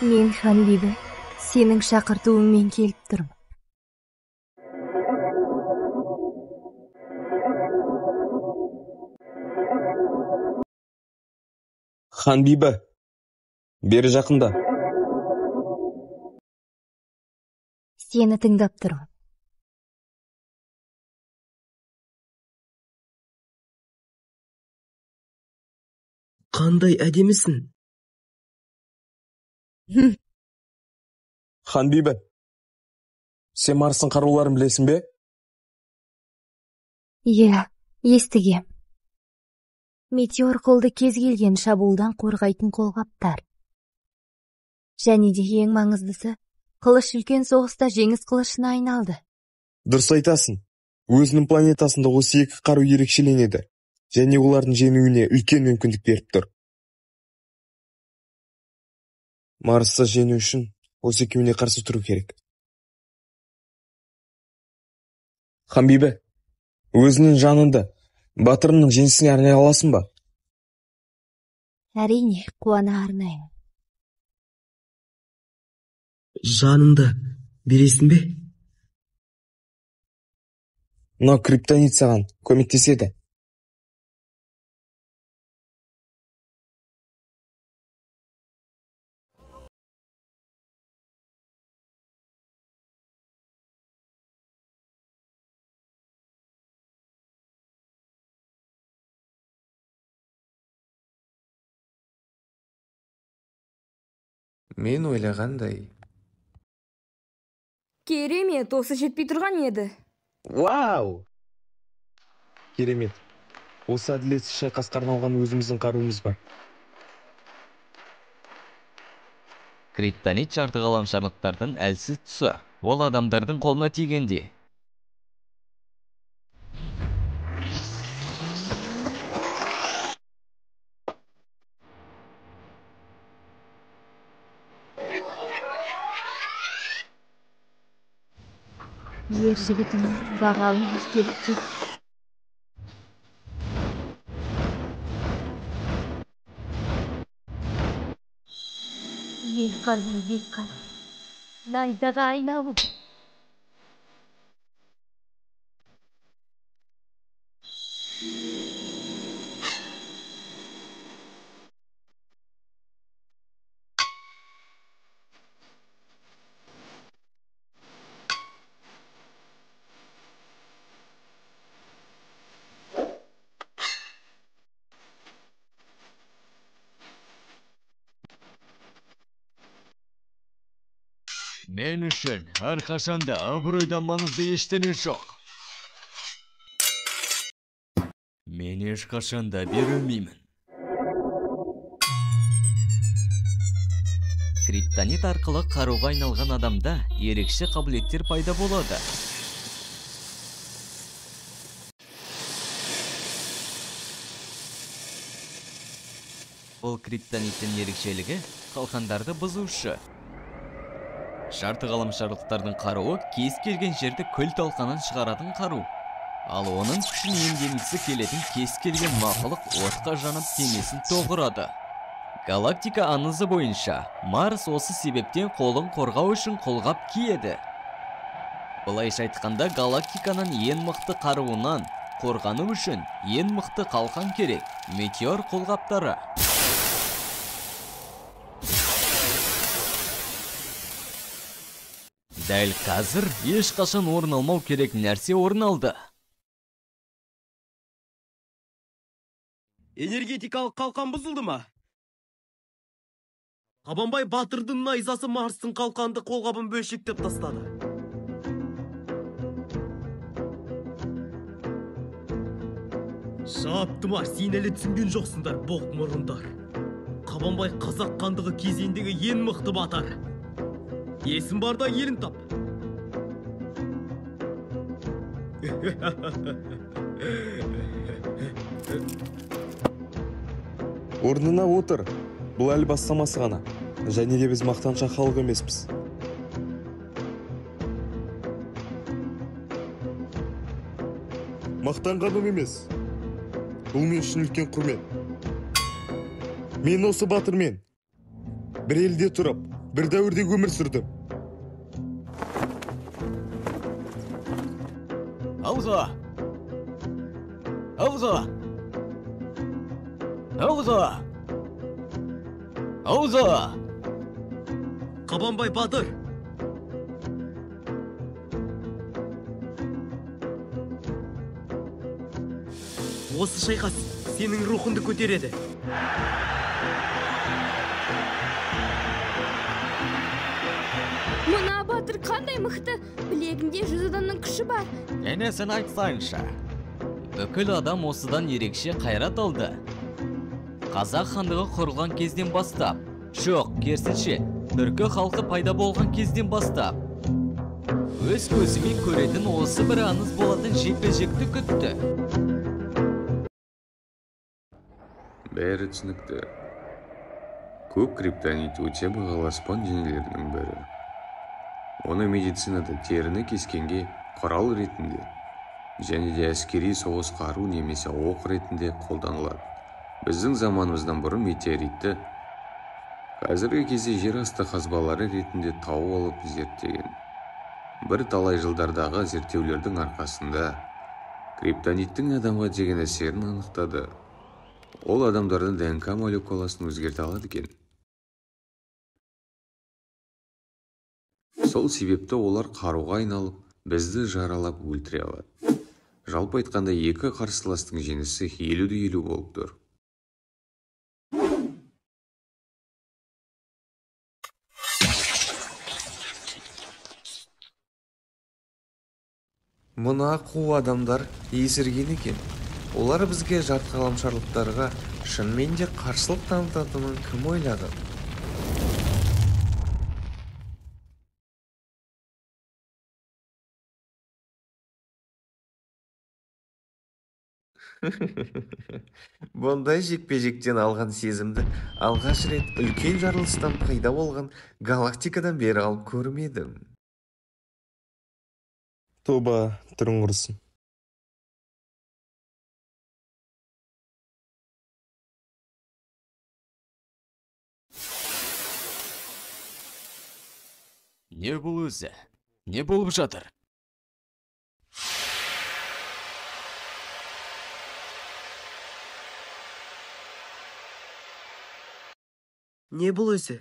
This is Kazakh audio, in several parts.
Мен Ханбибі, сенің шақыртуыңмен келіп тұрмын. Ханбибі, бері жақында. Сені тыңдап тұрмын. Қандай әдемісің? Ханбибі, сен Марстың қаруларын білесің бе? Иә, естігем. Метеор қолды кез келген шабуылдан қорғайтын қолғаптар. Және де ең маңыздысы, қылыш үлкен соғыста жеңіс қылышына айналды. Дұрыс айтасың. Өзінің планетасында осы екі қару ерекшеленеді. Және олардың жеңуіне үлкен мүмкіндік беріп тұр. Марсты жеңу үшін осы екеуіне қарсы тұру керек. Ханбибі, өзінің жаныңды батырының жеңісіне арнай аласың ба? Әрине, қуана арнаймын. Жаныңды бересің бе? Мынау криптонит саған көмектеседі. Мен ойлағандай. Керемет, осы жетпей тұрған еді. Вау! Керемет. Осы әділетсіз шайқасқа арналған өзіміздің қаруымыз бар. Криптонит жарты ғаламшарлықтардың әлсіз тұсы. Ол адамдардың қолына тигенде. Ер жігітінің бағалын ескеріп. Ел найдаға айналып. Мен үшін әрқашанда абыройдан маңызды ештеңе жоқ. Мен ешқашанда берілмеймін. Криптонит арқылы қаруға айналған адамда ерекше қабілеттер пайда болады. Бұл криптониттің ерекшелігі қалқандарды бұзушы. Жарты ғаламшарлықтардың қаруы кез келген жерді күл талқанын шығаратын қару. Ал оның күшін иемденгісі келетін кез келген мақұлық отқа жанып денесін тоғырады. Галактика аңызы бойынша, Марс осы себептен қолын қорғау үшін қолғап киеді. Былайша айтқанда, галактиканың ең мықты қаруынан қорғану үшін ең мықты қалқан керек. Метеор қолғаптары. Дәл қазір ешқашан орын алмау керек нәрсе орын алды. Энергетикалық қалқан бұзылды ма? Қабанбай батырдың найзасы Марстың қалқанды қолғабын бөлшектеп тастады. Шапты ма, сен әлі түсінген жоқсыңдар, боқ мұрындар. Қабанбай қазақ хандығы кезеңдегі ең мықты батыр. Есін барда елін тап. Орнына отыр. Бұл әлі бастамасы ғана. және де біз мақтаншақ халық емеспіз. Мақтанғаным емес. Бұл мен үшін үлкен құрмет. Мен осы батырмен бір елде тұрып, бір дәуірде өмір сүрдім. Алға! Алға! Алға! Алға! Қабанбай батыр! Осы шайқас сенің рухыңды көтереді. Мына батыр қандай мықты, білегінде 100 адамның күші бар. Әне сен айтсаңшы. Бүкіл адам осыдан ерекше қайрат алды. Қазақ хандығы құрылған кезден бастап, жоқ, керісінше, түркі халқы пайда болған кезден бастап, өз көзімен көретін осы бір аңыз болатын жекпе-жекті күтті. Бәрі түсінікті. Көк криптонит өте бағалы аспан денелерінің бірі. Оны медицинада теріні кескенге құрал ретінде және де әскери соғыс қару немесе оқ ретінде қолданылады. Біздің заманымыздан бұрын метеоритті қазіргі кезде жер асты қазбалары ретінде тауып алып зерттеген. Бір талай жылдардағы зерттеулердің арқасында криптониттің адамға деген әсерін анықтады. Ол адамдардың ДНК молекуласын өзгерте алады екен. Сол себепті олар қаруға айналып, бізді жаралап өлтіре алады. Жалпы айтқанда екі қарсыластың жеңісі 50-50 болып тұр. Мұна қу адамдар есірген екен. Олар бізге жарты ғаламшарлықтарға шынымен де қарсылық танытатынын кім ойлады? Бұндай жекпе-жектен алған сезімді алғаш рет үлкен жарылыстан пайда болған галактикадан бері алып көрмедім. Тоба, түрің құрысын. Не бұл өзі? Не болып жатыр? Не бұл өзі?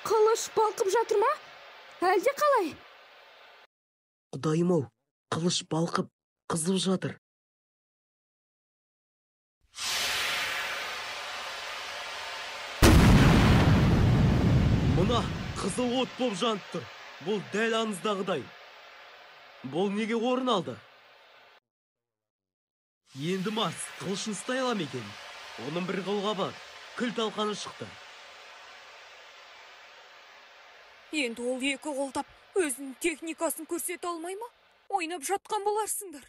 Қылыш балқып жатыр ма? Әлде қалай? Құдайым-ау, қылыш балқып, қызып жатыр. Мұна қызыл от боп жанып тұр. Бұл дәл аңыздағыдай. Бұл неге орын алды? Енді Марс қылышын ұстай ала ма екен? Оның бір қолғабы күл талқаны шықты. Енді ол екі қолдап өзінің техникасын көрсете алмай ма? Ойнап жатқан боларсыңдар.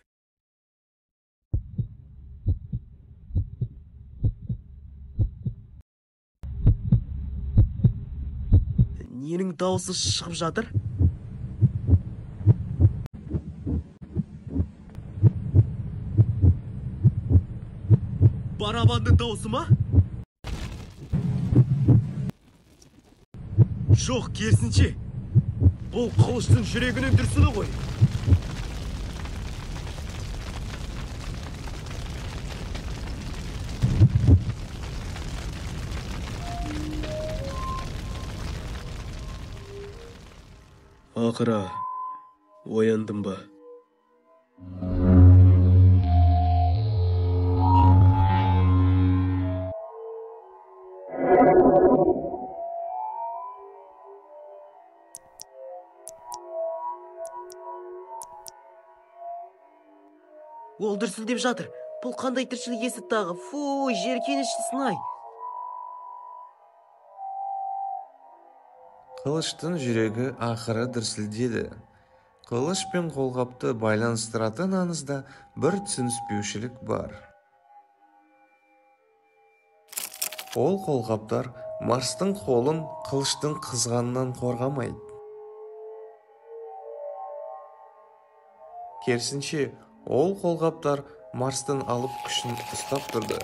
Ненің дауысы шығып жатыр? Барабанның дауысы ма? Жоқ, керісінше. Бұл қылыштың жүрегінің дүрсілі ғой. Ақыра, ояндым ба? Ол дүрсілдеп жатыр. Бұл қандай тіршілік иесі тағы? Фу, жеркеніші сынай. Қылыштың жүрегі ақыры дүрсілдеді. Қылыш пен қолғапты байланыстыратын аңызда бір түсініспеушілік бар. Ол қолғаптар Марстың қолын қылыштың қызғанынан қорғамайды. Керісінше, ол қолғаптар Марстың алып күшін ұстап тұрды.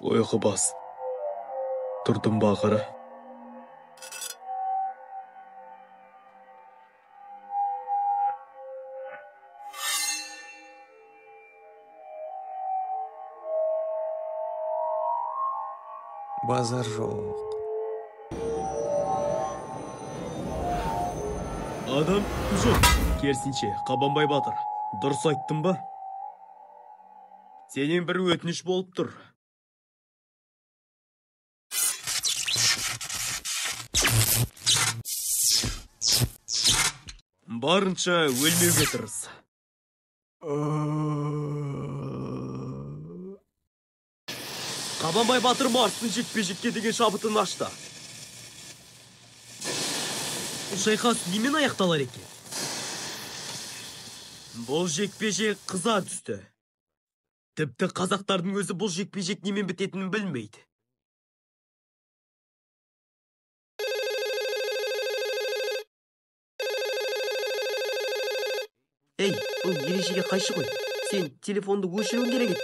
Ойқы бас. Тұрдым бақыры. Базар жоқ. Адам жоқ. Керісінше, Қабанбай батыр. Дұрыс айттым ба? Сенен бір өтініш болып тұр. Барынша өлмеуге тырыс. Қабанбай батыр Марстың жекпе-жекке деген шабытын ашты. Шайқас немен аяқталар екен? Бұл жекпе-жек қыза түсті. Тіпті қазақтардың өзі бұл жекпе-жек немен бітетінін білмейді. Ей, бұл ережеге қайшы ғой. Сен телефонды өшіруің керек еді.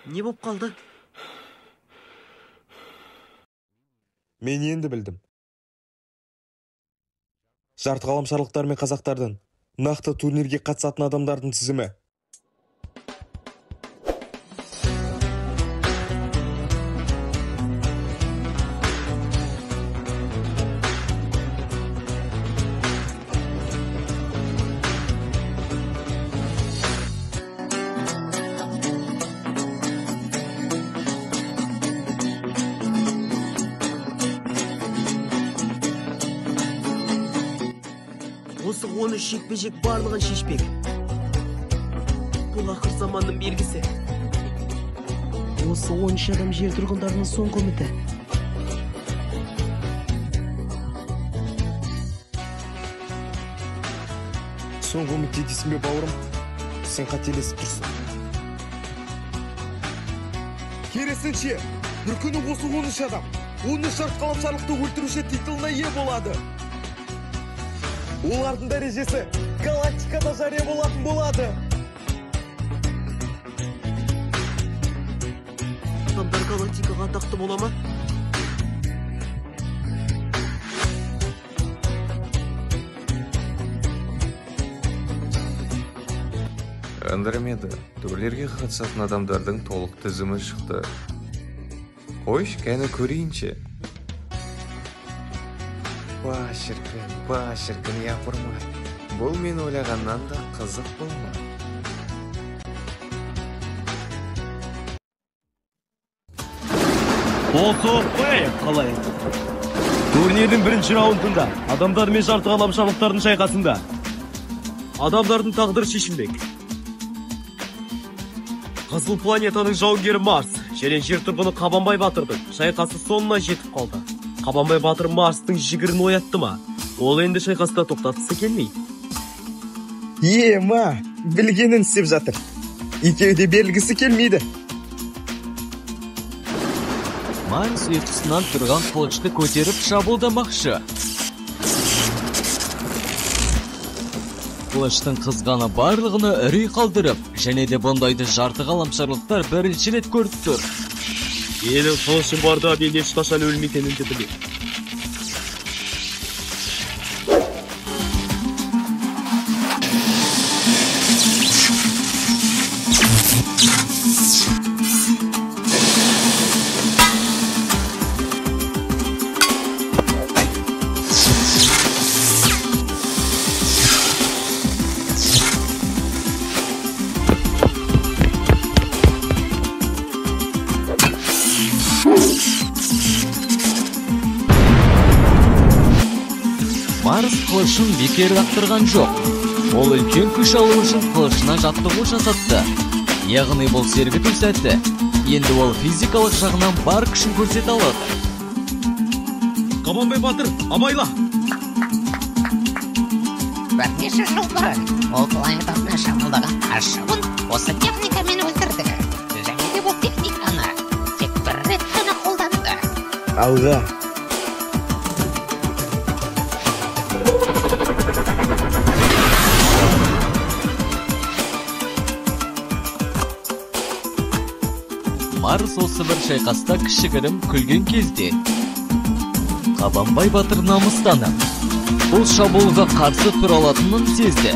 Не боп қалды? Мен енді білдім. Жарты ғаламшарлықтар мен қазақтардың нақты турнирге қатысатын адамдардың тізімі. Осы 13 жекпе-жек барлығын шешпек. Бұл ақыр заманның белгісі. Осы 13 адам жер тұрғындарының соңғы үміті. Соңғы үмітте дейсің бе, бауырым? Сен қателесіп тұрсың. Керісінше, бір күні осы 13 адам 13 жарты ғаламшарлықты өлтіруші титулына ие болады. Олардың дәрежесі галактикада жария болатын болады. Адамдар галактикаға атақты бола ма? Андромеда турнирге қатысатын адамдардың толық тізімі шықты. Қойш, кәні көрейінші. Ба шіркін, япырмай. Бұл мен ойлағаннан да қызық болма. Қалай? Турнирдің бірінші раундында адамдар мен жарты ғаламшарлықтардың шайқасында адамдардың тағдыры шешілмек. Қызыл планетаның жауынгері Марс және жер тұрғыны Қабанбай батырдың шайқасы соңына жетіп қалды. Қабанбай батыр Марстың жігерін оятты ма? Ол енді шайқаста тоқтатысы келмейді. Ма, білгенін істеп жатыр. Екеуі де берілгісі келмейді. Марс ұйқысынан тұрған қылышты көтеріп шабуылдамақшы. кылычтын кызганы барлыгына үрей калдырып, және де бундайды жарты каламшарлыктар биринчи рет көрүптүр. Менин кылычым барда мен эч качан өлмөйтүнүмдү билем. Марс кылычын бекер лактырган жок. Ол үлкен күч алуу үчүн кылычына жаттыгуу жасатты. Ягыны бул сергитүү сәтте энди ол физикалык жагынан бар күчүн көрсөтө алат. Кабанбай батыр, абайла! Бірнеше жыл бұрын ол планетасына шабуылдаған ашығын осы техникамен өлтірді. Және де бұл техниканы тек бір рет қана қолданды. Алға. Марс осы бір шайқаста кішігірім күлген кезде Қабанбай батыр намыстанып, бұл шабуылға қарсы тұра алатынын сезді.